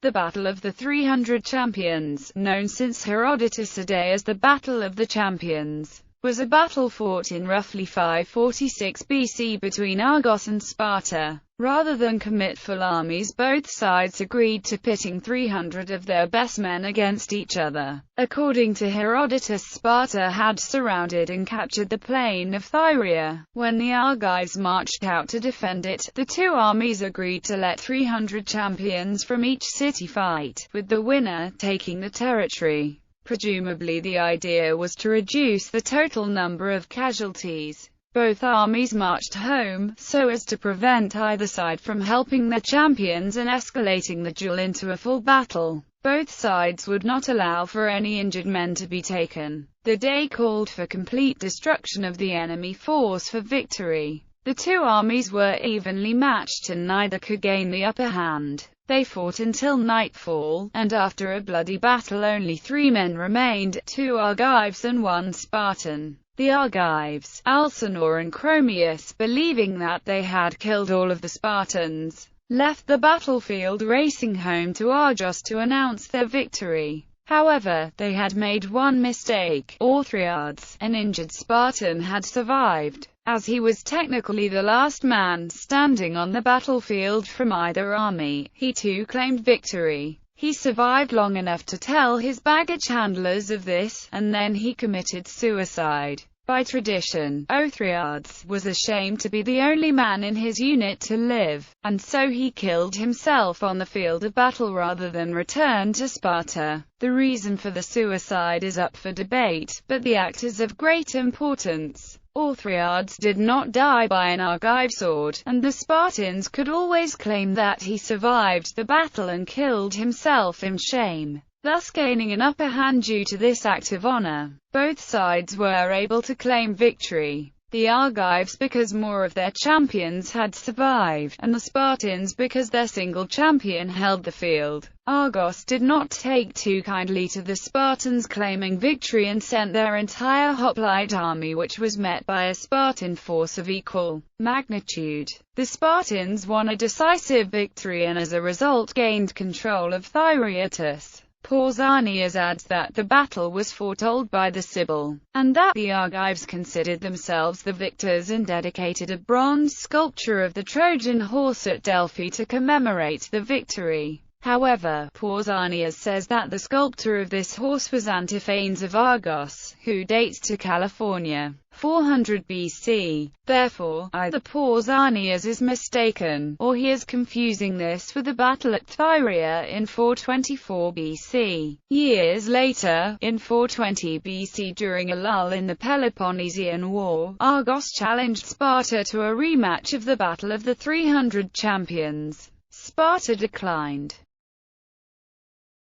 The Battle of the 300 Champions, known since Herodotus' day as the Battle of the Champions, was a battle fought in roughly 546 BC between Argos and Sparta. Rather than commit full armies, both sides agreed to pitting 300 of their best men against each other. According to Herodotus, Sparta had surrounded and captured the plain of Thyrea. When the Argives marched out to defend it, the two armies agreed to let 300 champions from each city fight, with the winner taking the territory. Presumably the idea was to reduce the total number of casualties. Both armies marched home, so as to prevent either side from helping their champions and escalating the duel into a full battle. Both sides would not allow for any injured men to be taken. The day called for complete destruction of the enemy force for victory. The two armies were evenly matched and neither could gain the upper hand. They fought until nightfall, and after a bloody battle only 3 men remained, 2 Argives and 1 Spartan. The Argives, Alcinor and Chromius, believing that they had killed all of the Spartans, left the battlefield racing home to Argos to announce their victory. However, they had made one mistake. Orthriades, an injured Spartan, had survived. As he was technically the last man standing on the battlefield from either army, he too claimed victory. He survived long enough to tell his baggage handlers of this, and then he committed suicide. By tradition, Orthriades was ashamed to be the only man in his unit to live, and so he killed himself on the field of battle rather than return to Sparta. The reason for the suicide is up for debate, but the act is of great importance. Orthriades did not die by an Argive sword, and the Spartans could always claim that he survived the battle and killed himself in shame, thus gaining an upper hand due to this act of honor. Both sides were able to claim victory. The Argives because more of their champions had survived, and the Spartans because their single champion held the field. Argos did not take too kindly to the Spartans claiming victory and sent their entire hoplite army, which was met by a Spartan force of equal magnitude. The Spartans won a decisive victory and as a result gained control of Thyreatus. Pausanias adds that the battle was foretold by the Sibyl, and that the Argives considered themselves the victors and dedicated a bronze sculpture of the Trojan horse at Delphi to commemorate the victory. However, Pausanias says that the sculptor of this horse was Antiphanes of Argos, who dates to California, 400 BC. Therefore, either Pausanias is mistaken, or he is confusing this with the battle at Thyrea in 424 BC. Years later, in 420 BC, during a lull in the Peloponnesian War, Argos challenged Sparta to a rematch of the Battle of the 300 Champions. Sparta declined.